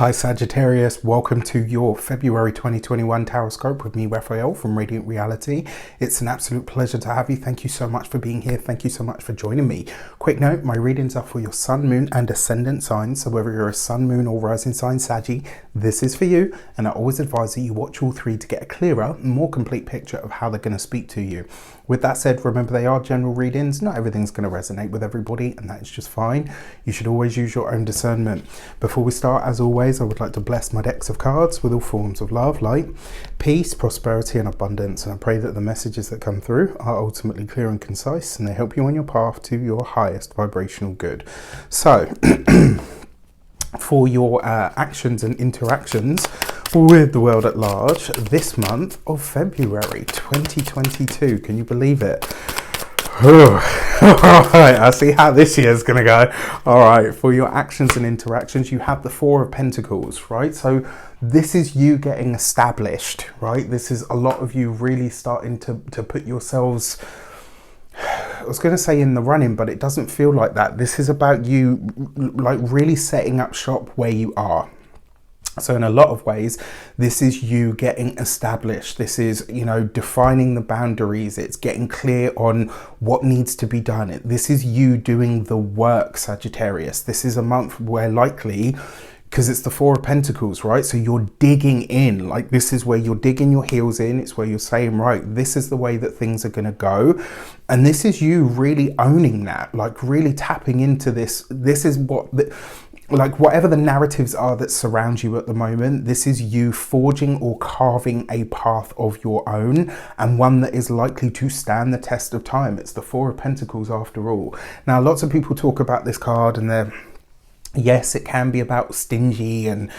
Hi Sagittarius, welcome to your February 2021 Taroscope with me, Raphael from Radiant Reality. It's an absolute pleasure to have you. Thank you so much for being here. Thank you so much for joining me. Quick note, my readings are for your sun, moon and ascendant signs. So whether you're a sun, moon or rising sign Saggy, this is for you. And I always advise that you watch all three to get a clearer, more complete picture of how they're going to speak to you. With that said, remember they are general readings. Not everything's going to resonate with everybody, and that is just fine. You should always use your own discernment. Before we start, as always, I would like to bless my decks of cards with all forms of love, light, peace, prosperity and abundance. And I pray that the messages that come through are ultimately clear and concise, and they help you on your path to your highest vibrational good. So, for your actions and interactions with the world at large this month of February 2022. Can you believe it? All right, I see how this year is going to go. All right, for your actions and interactions, you have the Four of Pentacles, right? So this is you getting established, right? This is a lot of you really starting to put yourselves, I was going to say in the running, but it doesn't feel like that. This is about you like really setting up shop where you are. So in a lot of ways, this is you getting established. This is, you know, defining the boundaries. It's getting clear on what needs to be done. This is you doing the work, Sagittarius. This is a month where likely, because it's the Four of Pentacles, right? So you're digging in, like this is where you're digging your heels in. It's where you're saying, right, this is the way that things are going to go. And this is you really owning that, like really tapping into this. This is what like whatever the narratives are that surround you at the moment, this is you forging or carving a path of your own, and one that is likely to stand the test of time. It's the Four of Pentacles after all. Now, lots of people talk about this card and they're, yes, it can be about stingy and,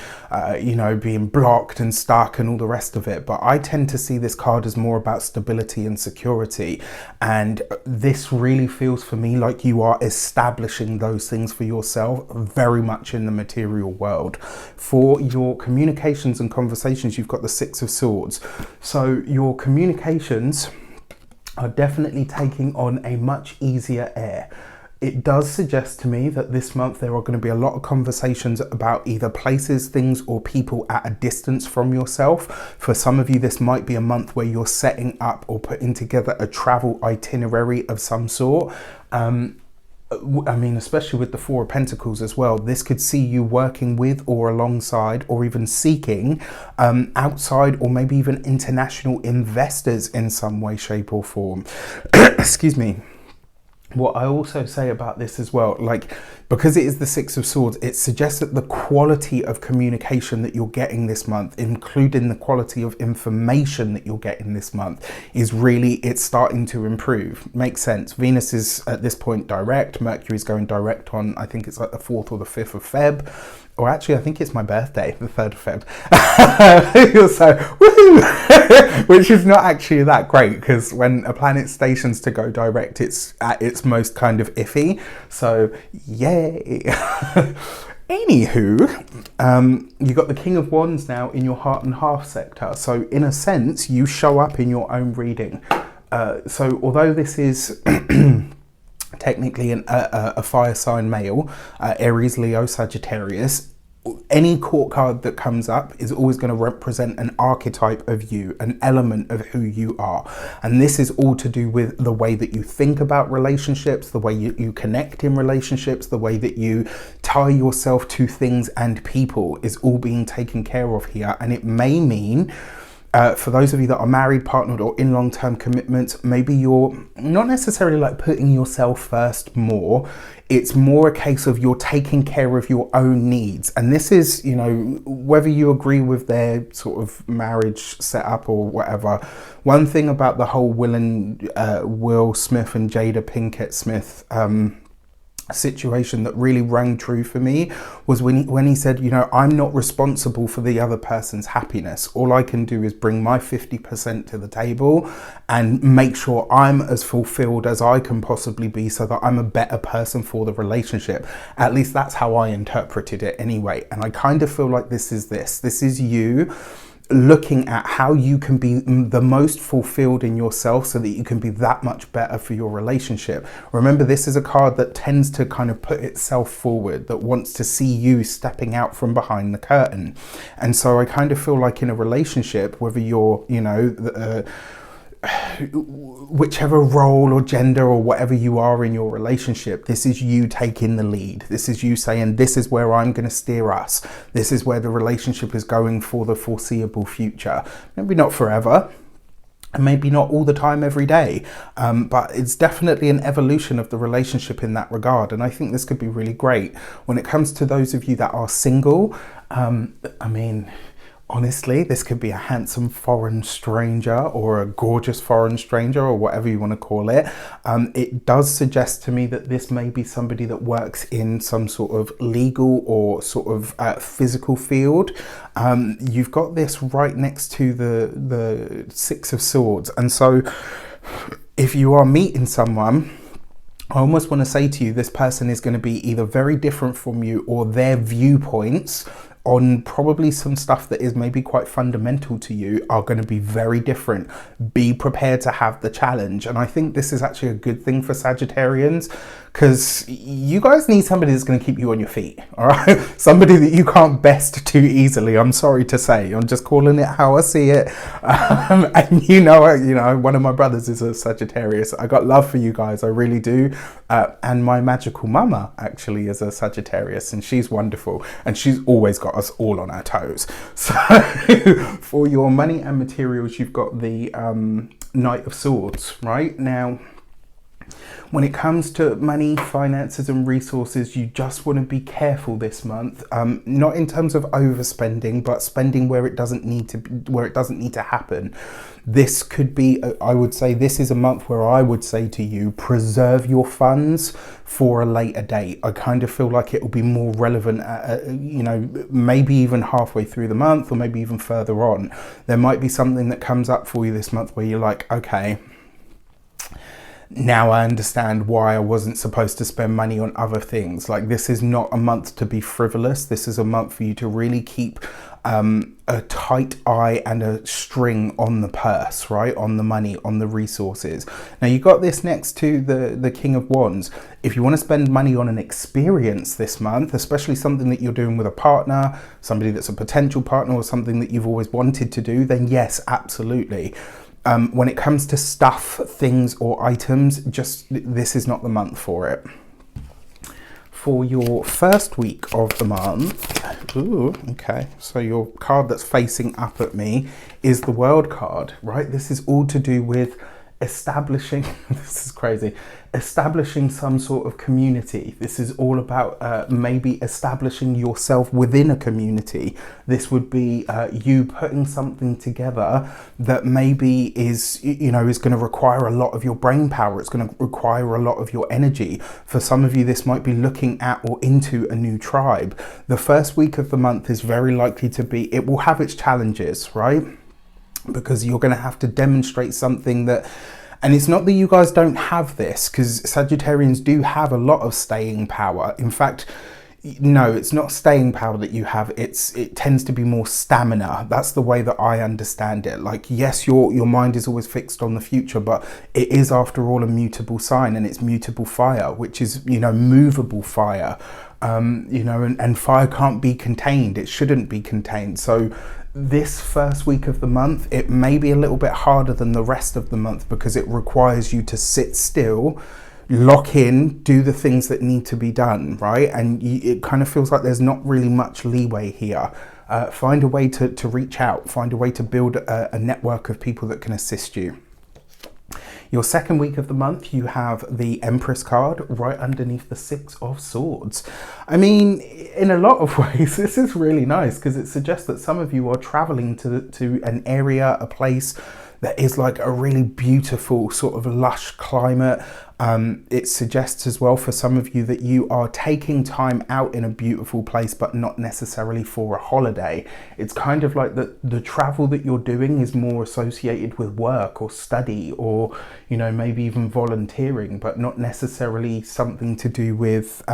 you know, being blocked and stuck and all the rest of it. But I tend to see this card as more about stability and security. And this really feels for me like you are establishing those things for yourself very much in the material world. For your communications and conversations, you've got the Six of Swords. So your communications are definitely taking on a much easier air. It does suggest to me that this month there are going to be a lot of conversations about either places, things, or people at a distance from yourself. For some of you, this might be a month where you're setting up or putting together a travel itinerary of some sort. I mean, especially with the Four of Pentacles as well, this could see you working with or alongside or even seeking outside or maybe even international investors in some way, shape or form. Excuse me. What I also say about this as well, like, because it is the Six of Swords, it suggests that the quality of communication that you're getting this month, including the quality of information that you're getting this month, is really, it's starting to improve. Makes sense. Venus is at this point direct. Mercury's going direct on, I think it's like the 4th or the 5th of Feb. Or actually, I think it's my birthday, the 3rd of Feb. So, woohoo! Which is not actually that great, because when a planet stations to go direct, it's at its most kind of iffy. So, yay! Anywho, you got the King of Wands now in your heart and half sector. So, in a sense, you show up in your own reading. So, although this is technically a fire sign male, Aries, Leo, Sagittarius, any court card that comes up is always going to represent an archetype of you, an element of who you are. And this is all to do with the way that you think about relationships, the way you connect in relationships, the way that you tie yourself to things and people is all being taken care of here. And it may mean, for those of you that are married, partnered or in long-term commitments, maybe you're not necessarily like putting yourself first more. It's more a case of you're taking care of your own needs. And this is, you know, whether you agree with their sort of marriage setup or whatever. One thing about the whole Will Smith and Jada Pinkett Smith situation that really rang true for me was when he said, you know, I'm not responsible for the other person's happiness. All I can do is bring my 50% to the table and make sure I'm as fulfilled as I can possibly be so that I'm a better person for the relationship. At least that's how I interpreted it anyway. And I kind of feel like this is you looking at how you can be the most fulfilled in yourself so that you can be that much better for your relationship. Remember, this is a card that tends to kind of put itself forward, that wants to see you stepping out from behind the curtain. And so I kind of feel like in a relationship, whether you're, you know, whichever role or gender or whatever you are in your relationship, this is you taking the lead. This is you saying, this is where I'm going to steer us. This is where the relationship is going for the foreseeable future. Maybe not forever, and maybe not all the time every day, but it's definitely an evolution of the relationship in that regard. And I think this could be really great. When it comes to those of you that are single, I mean, honestly, this could be a handsome foreign stranger or a gorgeous foreign stranger or whatever you want to call it. It does suggest to me that this may be somebody that works in some sort of legal or sort of physical field. You've got this right next to the Six of Swords. And so if you are meeting someone, I almost want to say to you, this person is going to be either very different from you, or their viewpoints on probably some stuff that is maybe quite fundamental to you are going to be very different. Be prepared to have the challenge. And I think this is actually a good thing for Sagittarians, because you guys need somebody that's going to keep you on your feet, all right? Somebody that you can't best too easily. I'm sorry to say, I'm just calling it how I see it. And you know, one of my brothers is a Sagittarius. I got love for you guys, I really do. And my magical mama actually is a Sagittarius, and she's wonderful, and she's always got us all on our toes. So for your money and materials, you've got the Knight of Swords. Right now, when it comes to money, finances and resources, you just want to be careful this month, not in terms of overspending, but spending where it doesn't need to happen. This could be, I would say, this is a month where I would say to you, preserve your funds for a later date. I kind of feel like it will be more relevant, you know, maybe even halfway through the month, or maybe even further on. There might be something that comes up for you this month where you're like, okay, now I understand why I wasn't supposed to spend money on other things. Like, this is not a month to be frivolous. This is a month for you to really keep a tight eye and a string on the purse, right? On the money, on the resources. Now, you got this next to the King of Wands. If you want to spend money on an experience this month, especially something that you're doing with a partner, somebody that's a potential partner, or something that you've always wanted to do, then yes, absolutely. When it comes to stuff, things or items, just this is not the month for it. For your first week of the month, ooh, okay, so your card that's facing up at me is the World card, right? This is all to do with establishing, this is crazy, establishing some sort of community. This is all about maybe establishing yourself within a community. This would be you putting something together that maybe is, you know, is going to require a lot of your brain power. It's going to require a lot of your energy. For some of you, this might be looking at or into a new tribe. The first week of the month is very likely to be, it will have its challenges, right? Because you're going to have to demonstrate something that, and it's not that you guys don't have this, because Sagittarians do have a lot of staying power. In fact, no, it's not staying power that you have. It tends to be more stamina. That's the way that I understand it. Like, yes, your mind is always fixed on the future, but it is, after all, a mutable sign, and it's mutable fire, which is, you know, movable fire. You know, and fire can't be contained. It shouldn't be contained. So this first week of the month, it may be a little bit harder than the rest of the month, because it requires you to sit still, lock in, do the things that need to be done, right? And it kind of feels like there's not really much leeway here. Find a way to reach out, find a way to build a network of people that can assist you. Your second week of the month, you have the Empress card right underneath the Six of Swords. I mean, in a lot of ways, this is really nice, because it suggests that some of you are traveling to an area, a place that is like a really beautiful sort of lush climate. It suggests as well for some of you that you are taking time out in a beautiful place, but not necessarily for a holiday. It's kind of like the travel that you're doing is more associated with work or study, or, you know, maybe even volunteering, but not necessarily something to do with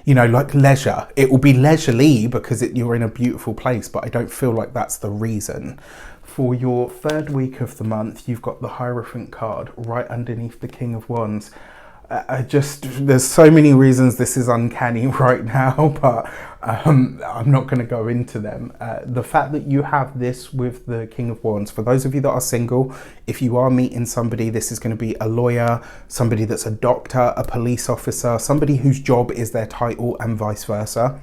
you know, like leisure. It will be leisurely because you're in a beautiful place, but I don't feel like that's the reason. For your third week of the month, you've got the Hierophant card right underneath the King of Wands. There's so many reasons this is uncanny right now, but I'm not going to go into them. The fact that you have this with the King of Wands, for those of you that are single, if you are meeting somebody, this is going to be a lawyer, somebody that's a doctor, a police officer, somebody whose job is their title, and vice versa.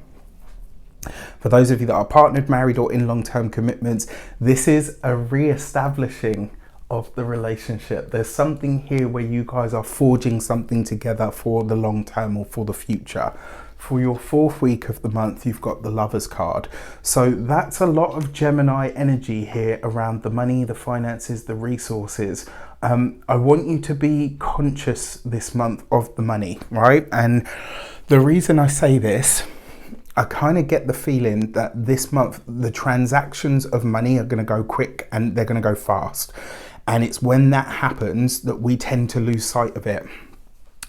For those of you that are partnered, married, or in long-term commitments, this is a re-establishing of the relationship. There's something here where you guys are forging something together for the long term or for the future. For your fourth week of the month, you've got the Lovers card. So that's a lot of Gemini energy here around the money, the finances, the resources. I want you to be conscious this month of the money, right? And the reason I say this, I kind of get the feeling that this month the transactions of money are going to go quick and they're going to go fast. And it's when that happens that we tend to lose sight of it.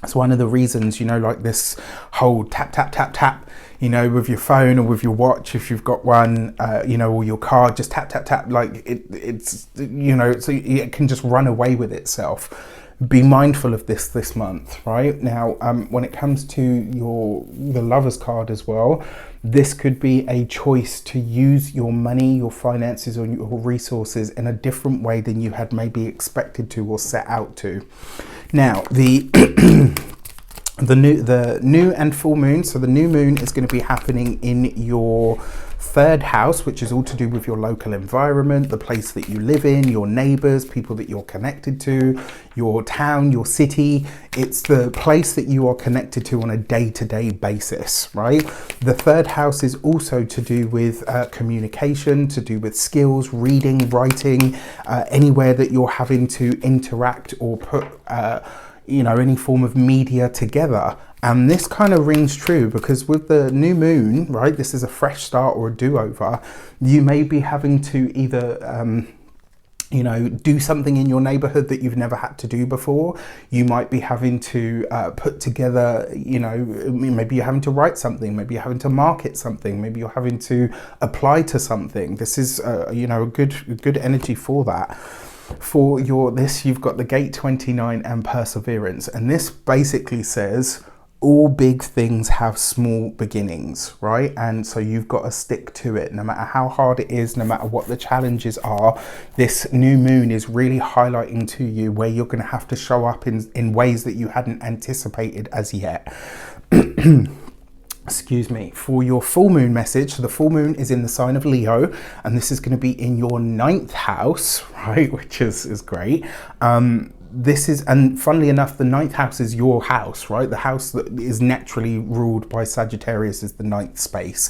It's one of the reasons, you know, like this whole tap, tap, tap, tap, you know, with your phone or with your watch, if you've got one, you know, or your car, just tap, tap, tap, like it's, you know, so it can just run away with itself. Be mindful of this month, right? Now, when it comes to the Lovers card as well, this could be a choice to use your money, your finances, or your resources in a different way than you had maybe expected to or set out to. Now, the new and full moon. So the new moon is going to be happening in your third house, which is all to do with your local environment, the place that you live in, your neighbors, people that you're connected to, your town, your city. It's the place that you are connected to on a day-to-day basis, right? The third house is also to do with communication, to do with skills, reading, writing, anywhere that you're having to interact or put you know, any form of media together. And this kind of rings true because with the new moon, right, this is a fresh start or a do-over. You may be having to either you know, do something in your neighborhood that you've never had to do before. You might be having to put together, you know, maybe you're having to write something, maybe you're having to market something, maybe you're having to apply to something. This is you know, a good energy for that. For this, you've got the Gate 29 and Perseverance, and this basically says all big things have small beginnings, right? And so you've got to stick to it, no matter how hard it is, no matter what the challenges are. This new moon is really highlighting to you where you're going to have to show up in ways that you hadn't anticipated as yet. Excuse me. For your full moon message, so the full moon is in the sign of Leo, and this is going to be in your 9th house, right? Which is great. And funnily enough, the 9th house is your house, right? The house that is naturally ruled by Sagittarius is the 9th space.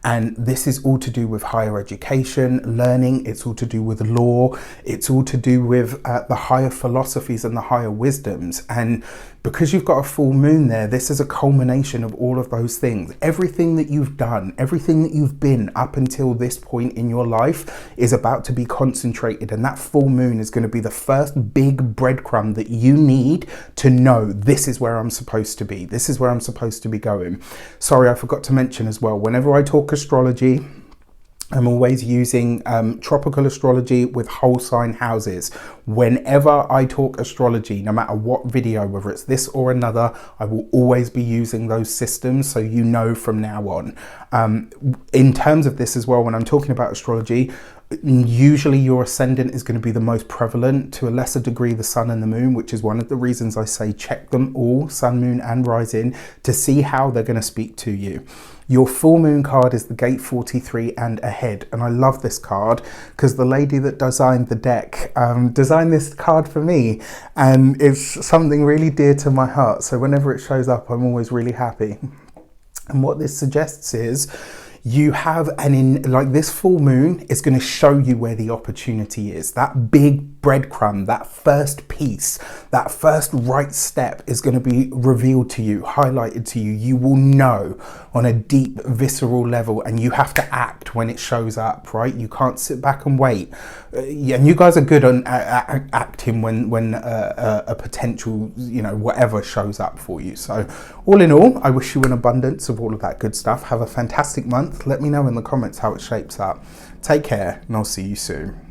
And this is all to do with higher education, learning. It's all to do with law. It's all to do with the higher philosophies and the higher wisdoms. And because you've got a full moon there, this is a culmination of all of those things. Everything that you've done, everything that you've been up until this point in your life is about to be concentrated. And that full moon is going to be the first big breadcrumb that you need to know this is where I'm supposed to be. This is where I'm supposed to be going. Sorry, I forgot to mention as well, whenever I talk astrology, I'm always using tropical astrology with whole sign houses. Whenever I talk astrology, no matter what video, whether it's this or another, I will always be using those systems, so you know from now on. In terms of this as well, when I'm talking about astrology, usually your ascendant is going to be the most prevalent, to a lesser degree the sun and the moon, which is one of the reasons I say check them all, sun, moon and rising, to see how they're going to speak to you. Your full moon card is the Gate 43 and Ahead, and I love this card because the lady that designed the deck designed this card for me, and it's something really dear to my heart, so whenever it shows up I'm always really happy. And what this suggests is you have like this full moon is going to show you where the opportunity is. That big breadcrumb, that first piece, that first right step is going to be revealed to you, highlighted to you. You will know on a deep, visceral level, and you have to act when it shows up, right? You can't sit back and wait. And you guys are good on acting when a potential, you know, whatever shows up for you. So all in all, I wish you an abundance of all of that good stuff. Have a fantastic month. Let me know in the comments how it shapes up. Take care, and I'll see you soon.